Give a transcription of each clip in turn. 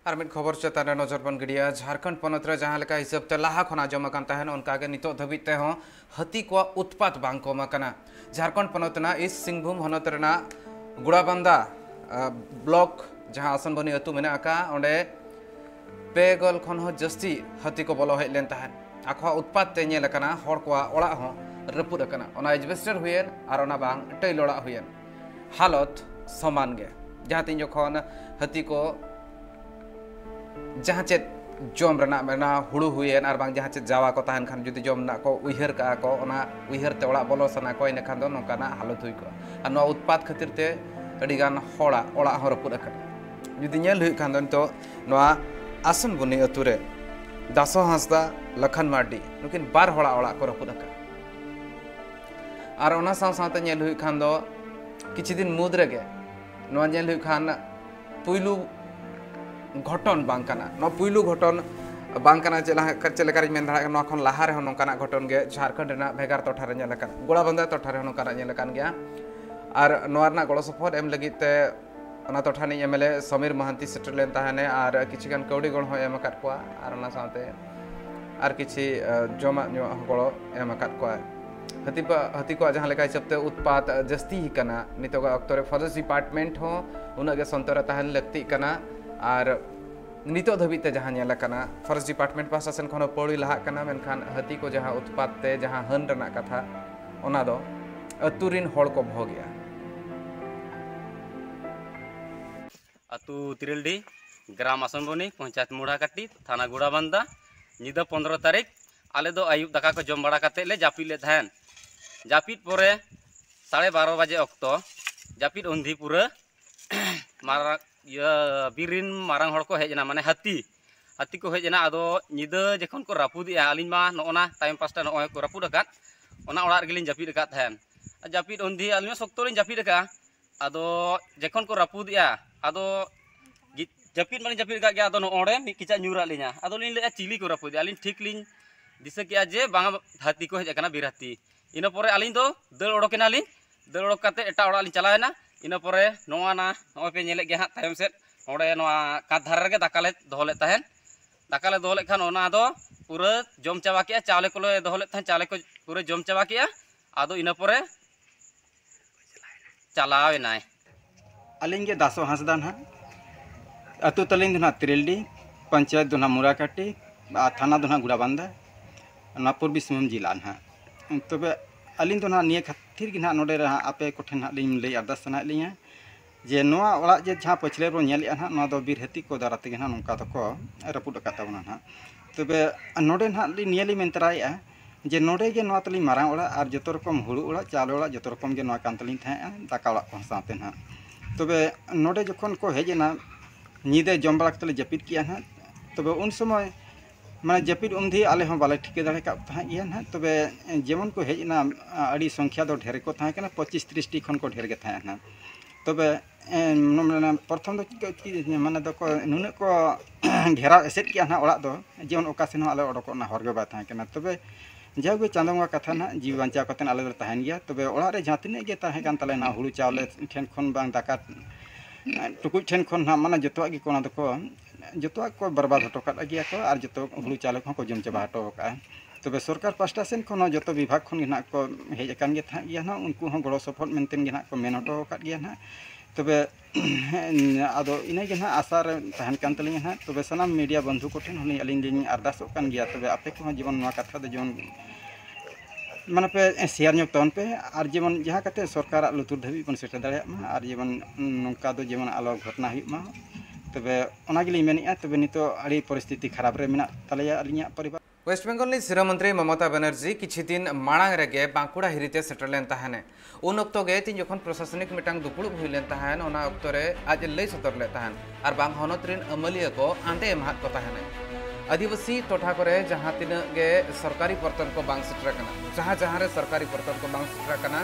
और मिड खबर चेतान नजर बन गिडिया झारखंड पनत रे जहां लेका हिसाब ते लाहा खना जमा कान तहन उनका के नितो धबित ते हो हाथी को उत्पात बांग को मकना झारखंड पनत ना ईस्ट सिंहभूम हनत रेना गुड़ाबांदा ब्लॉक जहां आसन बनी अतु मेना का ओंडे पेगल खन हो जस्ती हाथी को बोलो हेलेन तहन आखवा उत्पात ते नेल कना हर को ओड़ा हो रपुद कना ओना एजबेस्टर हुयेन और ओना बांग टई लोड़ा हुयेन हालत समान गे जहां तीन जखन हाथी को जहाँ चेत जम रना हुड़ू हुयेन और बांग जहाँ चेत जावा को तहन खान जुदी जम ना को उइहर का को ओना उइहर ते ओड़ा बोलो सना को इन खान दो नोकाना हालत हुई को और नो उत्पात खातिर ते अड़ी गान होड़ा ओड़ा हो रपुद अकन जुदी नेल हुई खान दो तो नोआ आसन बुनी अतुरे दासो हांसदा लखन मार्डी नुकिन बार होड़ा ओड़ा को रपुद अकन और ओना साव सावते नेल हुई खान दो किछि दिन मुद रेगे नोआ नेल हुई खान पुइलू घटन बांकाना नो पुइलू घटन बांकाना चलेका मेन धारा नो खन लाहा रे नोकाना घटन गे झारखंड रेना भेगार टोठा रे नेलकान गोड़ाबांदा टोठा रे नोकाना नेलकान गया और नोआ रना गड़ो सपोर्ट एम लगित ते ओना टोठा नि एमएलए समीर महांती सेटल लेन ताहने और किछि गान कौड़ी गण हो एम अकात कोआ और ओना साथे और किछि जमा न्यो गड़ो एम अकात कोआ हाथी को जहाँ लेका हिसाब ते उत्पात जस्ती ही कना नितोगा अक्तरे फॉरेस्ट डिपार्टमेंट हो उना गे संतरा ताहन लगती कना और नितो धबिते जहाँ नेलकाना फॉरेस्ट डिपार्टमेंट पासा सेन खनो पौड़ी लाहा कना मेनखान हाथी को जहाँ उत्पात ते जहाँ हन रना कथा ओना दो अतुरिन होड़ को भो गया अतु तिरलडी ग्राम आसनबनी पंचायत मुड़ाकाटी थाना गुड़ाबांदा निदा 15 तारीख आले दो आयुब दाका को जम बड़ा काते ले जापिद ले थायन जापिद परे 12:30 बजे अक्तो जापिद उंधी पूरा मारा बिरिन मारंग हड़ को हेजना माने हाथी को हेजना आदो निदा जखन को रापुदिया आलिन मा नोना टाइम पासटा नोय को रापुद अकात ओना ओड़ा रेगिलिन जापिद अकात थायन जापिद उंधी आलिन सक्तो लिन जापिद अका आदो जखन को रापुदिया आदो जापिद माने जापिद अकात गया आदो नोडे मि किचा न्यूरा लिना आदो लिन ले चिली को रापुदिया आलिन ठीक लिन दिसे किया जे बांगा हाथी को हेज अकाना बिर हाथी इना परे आलिन दो दल ओडोकेना लिन दल ओडोक काते एटा ओड़ा लिन चलावेना इना परे नोआ ना नोय पे नेले गे हां तायम सेट ओडे नोआ कात धार रे दाकाले दोहले तहन दाकाले दोहले खान ओना दो पूरा जम चाबा किया चावले को दोहले तहन चावले को पूरा जम चाबा किया आदो इना परे चलावेनाय अलिंग गे दासो हांसदा ना अतु तलिंग ना तिरलडी पंचायत दोना मुराकाटी थाना दोना गुड़ाबांदा ना पूर्वी सिंहभूम जिला ना तबे अलिंग दोना निये खातिर गे ना नोडे रे आपे कोठे ना लिंग लई अरदास सना लिया जे नोआ ओड़ा जे जहां पछले रो नेल ना नोआ दो बीर हाथी को दाराते गे ना नोंका तको रपुड काता बना ना तबे नोडे ना लि नियली मेंतराया जे नोडे गे नोआ तली मारांग ओड़ा और जतो रकम हुड़ू ओड़ा चाल ओड़ा जतो रकम गे नोआ कांतलिन था दाका ओड़ा को साथे ना तबे नोडे जखन को हेजना निदे जम बड़ा कतले जपिद किया ना तबे उन समय माने जपिद उंधी आले हम बाले ठिके दाड़े का था गया ना तबे जेमन को हेजना अड़ी संख्या दो ढेर को था के ना 25-30 टी खन को ढेर के था ना तबे प्रथम दो माने दो को नुने को घेरा एसेट किया ना ओड़ा दो जेमन ओकासेन आले ओडको ना हरगे बा था के ना तबे जागे चांदोंगा कथा ना जीव बांचा कतन आले तहन गया तबे ओड़ा रे जहां तिने गे ताहे कान तले ना हुड़ू चावले ठेन खन बांग दाका टुकुज ठेन खन ना माने जतवा गे कोना दको जतवा को बर्बाद हटो का गया को और जतो हुड़ू चावले को जम चबा हटो का तबे सरकार पास्टा सेन खन जतो विभाग खन ना को हेज अकान गे था गया ना उनको हम गड़ो सपोर्ट मेंटेन गे ना को मेन हटो का गया ना तबे आदो इने गे ना आसार तहन कान तलिंग ना तबे सनाम मीडिया बंधु को ठेन हनी अलिंग लिंग अरदासो कान गया तबे आपे को जीवन नवा कथा दो जीवन माने पे शेयर ᱧᱚᱜ तौन पे और जीवन जहाँ कते सरकार लुतुर धाबी बन सेटर दाड़े मा और जीवन नोंका दो जीवन आलो घटना हुई मा तबे ओना गिली मेनिया तबे नितो आड़ी परिस्थिति खराब रे मेना तलेया अलिया परिवार वेस्ट बेंगल नि सिरा मंत्री ममता बनर्जी किछि दिन मांग रेगे बांकुड़ा हिरिते सेटर लेन ताहने उन अक्तो गे तीन जखन प्रशासनिक मिटांग दुपुड़ुब हुई लेन ताहन ओना अक्तो रे आज लई सतर ले ताहन और बांग हनत रिन अमलिया को आंदे एमहात को ताहने आदिवासी टोठा करे जहाँ तीन गे सरकारी पर्तन को बांग सेटर कना जहाँ रे सरकारी पर्तन को बांग सेटर कना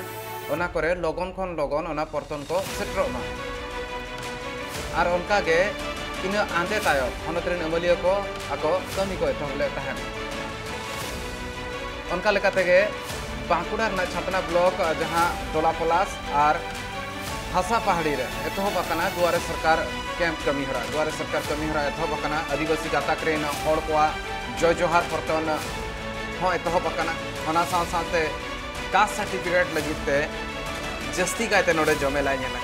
ओना करे लगन खन लगन ओना पर्तन को सेटर मा और उनका गे इन आंदे तायो हनत रिन अमलिया को आको कमी को एथले ताहन उनका लेकाते गे बांकुड़ा रना छातना ब्लॉक जहाँ टोला पलास और हासा पहाड़ी रे एतोहब दुआरे सरकार कैंप कमी हरा दुआरे सरकार कमी हरा एतहब अकना आदिवासी गाताक रेन हड़ को जय जोहार फरतन हो एतहब अकना ओना साथ साथे कास्ट सर्टिफिकेट लगिते जस्ती कायते नोडे जमेला नेला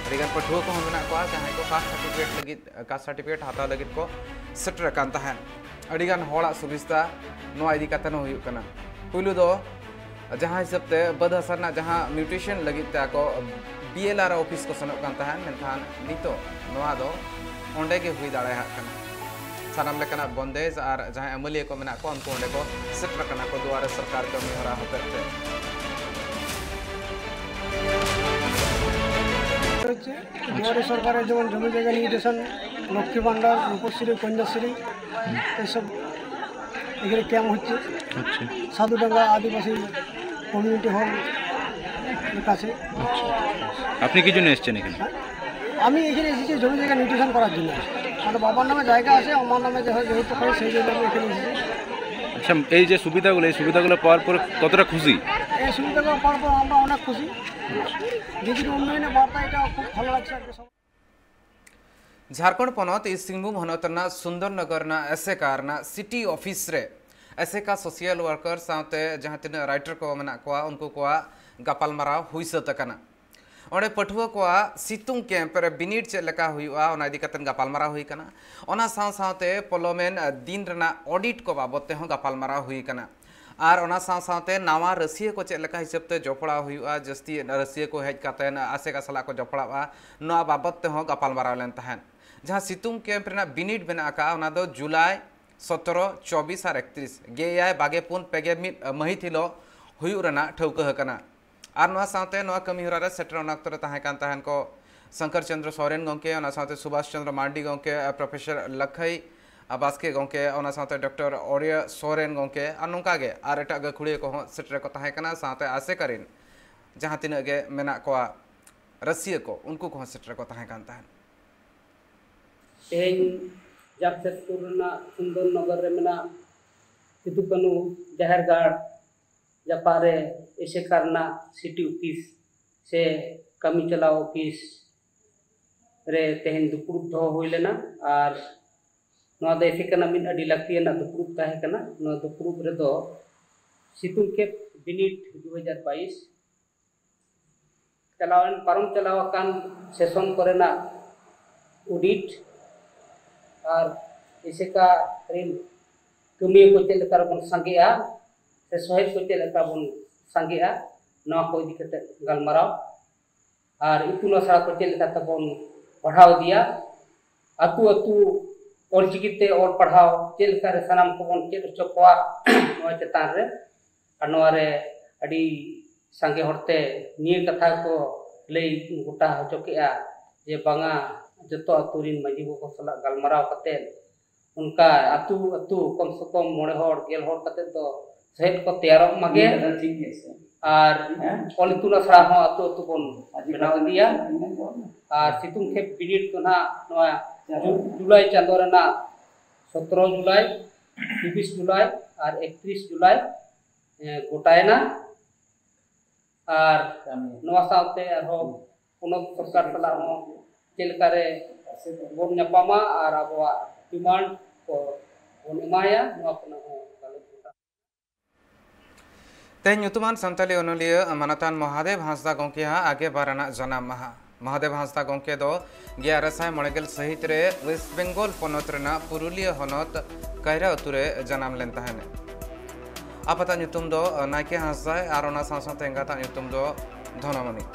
अडिगान पठुआ को मेना को जहां को कास्ट सर्टिफिकेट हाता लगित को सेटर कान तहन अडिगान हड़ा सुविस्ता नो इदी काते न हुयु कना पुलु दो जहां हिसाबते बद हसरना जहां म्यूटेशन लगित को बीएलआर ऑफिस को सनक कान तहन मेनखान नितो नोआ दो ओंडे के हुई दाड़ा कना सानाम लेकना बंदेज और जहां अमलिया को मेना को उनको ओंडे को सेटर कना को दुआरे सरकार कमी हरा होते दुआरे सरकार जेमन जमी जायगा निर्देशन लक्ष्मी भांडार रूपश्री कन्याश्री ये सब एखे कैम्प होच्छे साधुडांगा आदिवासी कम्यूनिटी हल কাছে আপনি কি জন্য এসেছেন এখানে? আমি এখানে এসেছি জমি জায়গা নিউট্রিশন করার জন্য। মানে বাবার নামে জায়গা আছে, আমার নামে যেহেতু হয় সেই জন্য আমি এখানে এসেছি। আচ্ছা, এই যে সুবিধাগুলো পাওয়ার পর কতটা খুশি? এই সুবিধাগুলো পাওয়ার পর আমরা অনেক খুশি। দিদির উন্নয়নে বার্তা এটা খুব ভালো লাগছে। झारखंड पनत इस सिंहभूम हनतना सुंदरनगरना एसेकारना सिटी ऑफिस रे एसेका सोशल वर्कर साथे जहां तीन राइटर को मेना कोआ उनको कोआ गापालमाराव हुई सतकना ओंडे पठुआ कोआ सितुंग कैंप रे बिनिट चे लेका हुआ ओना इदी कतन गापालमाराव हुई कना ओना साथे पलोमेन दिन रना ऑडिट को बाबते हो गापालमाराव हुई कना और ओना साथे नावा रसिया को चे लेका हिसाबते जपड़ा हुआ जस्ती रसिया को हेज कातेन आसेका सला को जपड़ावा नोआ बाबते हो गापालमाराव लेन तहन जहाँ सितुंग कैंप रेना बिनिट बेना का ओना दो जुलाई 17, 24 और 31 गेयाय बागेपुन पेगे मिद महित हिलो हुयु रेना ठौका हकना और नोआ साथे नोआ कमी होरा रे सेटर ओना अक्तरे ताहे कान ताहन को शंकर चंद्र सोरेन गंके ओना साथे सुभाष चंद्र मांडी गंके प्रोफेसर लखई बास्के गंके ओना साथे डॉक्टर ओरिया सोरेन गंके और नोंकागे और एटा गखुड़िया को सेटर को ताहे कना साथे आसे करिन जहाँ तिना गे मेना कोआ रसिया को उनको को सेटर को ताहे कान ताहन तेज जामशेदपुर सुंदरनगर रे मेना सिदु कानू जहरगाड़ जापारे ऐसे करना सिटी ऑफिस से कमी चलाओ ऑफिस रे तेहन दुपुरुब दो हुई लेना और नोआ दो ऐसे करना मिन अडी लाक्तियाना दुपुरुब ताहे कना नोआ दुपुरुब रे दो सितुंग कैंप बिनिट 2022 चलावन पारम चलावा कान सेशन करेना ऑडिट और इसे का रिन कमी को चल कर बन संगेया से सोहेब को चल कर बन संगेया नवा को दिक्कत गलमराव और इतुन सारा को चल कर बन पढ़ाव दिया अतु अतु और चिकिते और पढ़ाव चल कर सनाम को बन चल चोकवा नवा चतान रे और नवा रे अडी संगे हरते निये कथा को लई गोटा चोकेया जे बांगा जतो अतुरिन मजी को सला गलमराव कते उनका अतु अतु कम से कम मोड़े हर गेल हर कते तो सेट को तैयार मगे और पॉलितुना सड़ा हो अतु अतु बन बनाव दिया और सितुंग खेप बिनिट को ना नवा जुलाई चांदो रना 17 जुलाई 23 जुलाई और 31 जुलाई गोटायना और नवा साथे हो पुनः सरकार सला हो चलकारे बोन नपामा और आबवा डिमांड को बोन इमाया नवा पुनः तेज नुतुमान संताली ओनलिया मानतान महादेव हांसदा गंके आगे बाराना जनाम महा महादेव हांसदा गंके दो 1190 सहित रे वेस्ट बेंगल पनत रेना पुरुलिया हनत कायरा अतुरे जनाम लेन तहने आपता नुतुम दो नायके हांसदा और ओना साथ एंगाता नुतुम दो धनमणि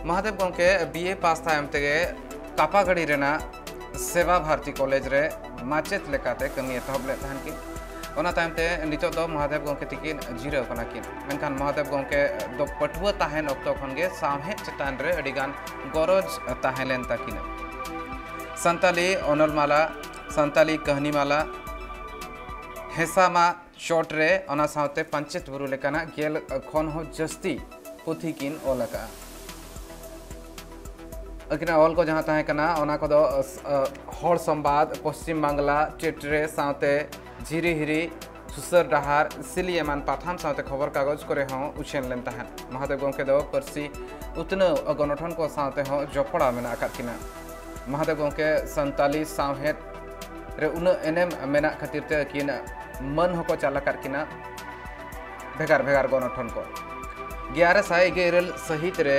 महादेव गंके बीए पास तायम तेगे कापागड़ी रेना सेवा भारती कॉलेज रे माचेत लेकाते कमी एतहब ले तहन की ओना तायम ते नितो दो महादेव गंके तिकिन जीरो कना किन मेनखान महादेव गंके दो पठुआ ताहेन अक्तो खनगे सामहे चतान रे अडिगान गरज ताहेलेन ताकिन संताली ओनलमाला संताली कहानीमाला हेसामा शॉर्ट रे ओना साथे पंचायत बुरु लेकाना गेल खन हो जस्ती पुथी किन ओलका अकिना ऑल को जहाँ तहे कना ओना को दो हर संवाद पश्चिम बांग्ला टेटरे साथे झिरी हिरी सुसर डहार सिली एमान पाथान साथे खबर कागज करे हों उछेन लेन तहन महादेव गंके दो परसी उतनो गणठन को साथे हों जपड़ा मेना अकात किना महादेव गोंके संताली सावहेद रे उन एनेम मेना खातिर ते किन मन होको चाला कर किना भेगार भेगार गणठन को 1100 सहित रे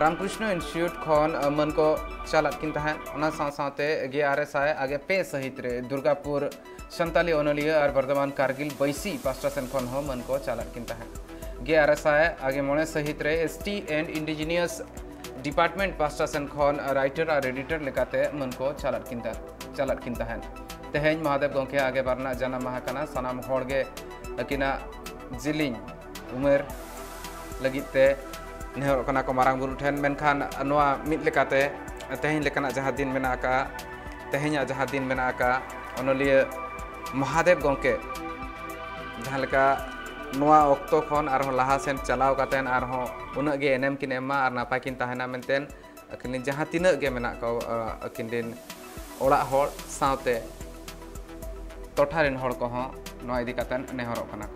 रामकृष्ण इंस्टीट्यूट खन मन को चालत किन तहन ओना साथे 1100 आगे पे सहित रे दुर्गापुर संताली ओनलिया और बर्धमान कारगिल बैसी पास्टा सेन खन हो मन को चालत किन तहन 1100 आगे मोने सहित रे ST and indigenous department pasta Sen खन राइटर और एडिटर लेकाते मन को चालत किन तहन तेहेन महादेव गोंके आगे बारना जाना महाकाना सनाम होड़गे अकिना जिलिंग उमेर लगिते नेहर कना को मारांग बुरु ठेन मेनखान नोआ मिद लेकाते तेहेन लेकाना जहां दिन मेना का तेहेन जहां दिन मेना का ओनलिया महादेव गोंके जहां लेका नोआ ऑक्टो खन आर लाहा सेन चलाव कातेन आर हो उना गे एनएम किन एमा आर नापाय किन ताहेना मेनतेन अकिन जहां तिना गे मेना को अकिन दिन ओड़ा होड़ सावते टोठारिन होड़ को हो नोआ इदी कातेन नेहर कना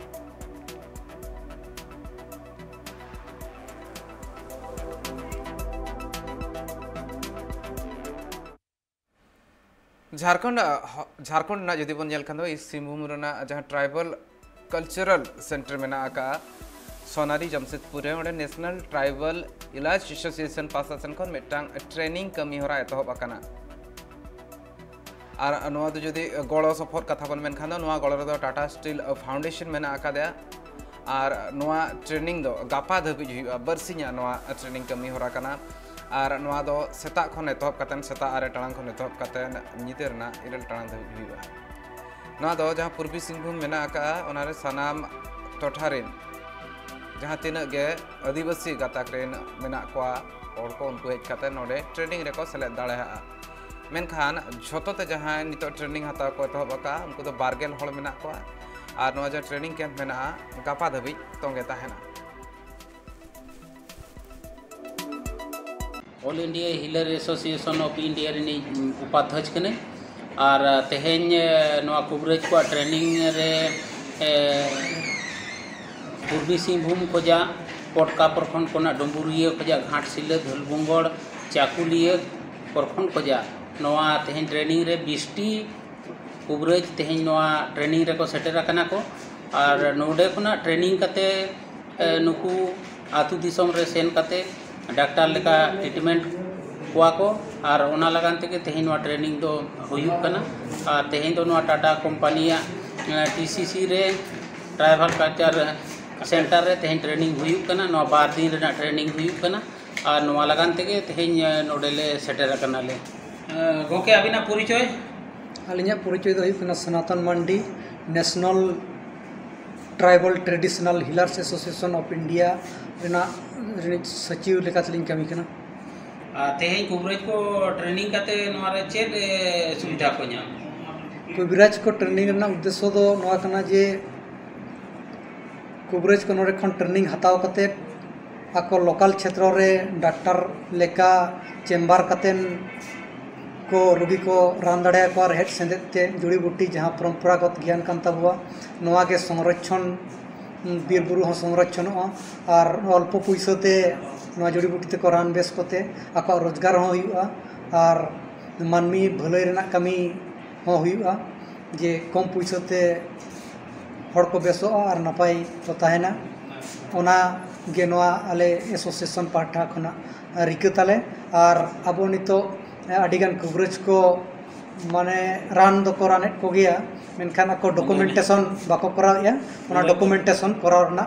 झारखंड ना जुदी बन नेल खान दो सिंहभूम रना जहां ट्राइबल कल्चरल सेंटर में आका सोनारी जमशेदपुर रे नेशनल ट्राइबल इलाज एसोसिएशन पासासन खन मेटांग ट्रेनिंग कमी होरा एतहब आकाना और नोआ दो जुदी गड़ो सपोर्ट कथा बन मेन खान नोआ गड़ो दो टाटा स्टील फाउंडेशन में आका दे और नोआ ट्रेनिंग दो गापा धबी हुआ बरसिया नोआ ट्रेनिंग कमी होरा काना और नोआ दो सेता खन एतहब कातेन सेता 8 टांग खन एतहब कातेन नीते रना 9 टांग धबी हुआ नोआ दो जहां पूर्वी सिंहभूम में आका ओनारे सनाम टोठारिन जहां तीना गे आदिवासी गाताक रेन मेना कोआ और को उनको हेज काते नोडे ट्रेनिंग रेको सेलेद दाड़ेहा मेनखान झोतोते जहां नितो ट्रेनिंग हता को एतहब आका उनको तो बारगेल होड़ मेना कोआ और नोआ जो ट्रेनिंग कैंप मेना गापा धबी तोंगे ताहेना all India healer association of India रे उपाध्यक्ष कने और तेहेन नोआ कवरेज को ट्रेनिंग रे पूर्वी सिंहभूम खोजा पटका प्रखंड कोना डुम्बुरिया खोजा घाटशिला धुलबुंगड़ चाकुलिया प्रखंड खोजा नोआ तेहेन ट्रेनिंग रे 20टी कवरेज तेहेन नोआ ट्रेनिंग रे को सेटेरा कना को और नोडे कोना ट्रेनिंग काते नुकु आतु दिसम रे सेन काते डॉक्टर लेका ट्रीटमेंट कोआ को और ओना लगान तेगे तेहेन नोआ ट्रेनिंग दो हुयुक कना और तेहेन दो नोआ टाटा कंपनिया टीसीसी रे ट्राइबल कल्चर सेंटर रे तेहेन ट्रेनिंग हुयुक कना नोआ 2 दिन रे ट्रेनिंग हुयुक कना और नोआ लगान तेगे तेहेन नोडेले सेटेरा कना ले गोके अबिना परिचय अलिया परिचय दो हुयुक कना सनातन मंडी national tribal traditional healers association of India रेना सचिव लेकातलिंग कमी कना तेहेन कवरेज को ट्रेनिंग काते नोआ रे चेद सुविधा को न्याम कवरेज को ट्रेनिंग रना उद्देश्य दो नोआ कना जे कवरेज को नोरे खन ट्रेनिंग हताव काते आको लोकल क्षेत्र रे डॉक्टर लेका चेम्बर कातेन को रोगी को रान दाड़े को हेड सेंदेते जुड़ी बूटी जहां परंपरागत ज्ञान कान तबुआ नोआ के संरक्षण बीर बुरु हो संरक्षण और अल्प पैसाते नोआ जुड़ी बूटी को रान बेस कोते आको रोजगार हो हुआ और मानमी भलाई रेना कमी हो हुआ जे कम पैसाते हड़ को बेसो और नपाय तो ताहेना ओना गे नोआ आले एसोसिएशन पाठा खना रिकताले और अब नितो अडिगान कवरेज को माने रान दो को रान को गया मेनखान को डॉक्यूमेंटेशन बाको करा या ओना डॉक्यूमेंटेशन करा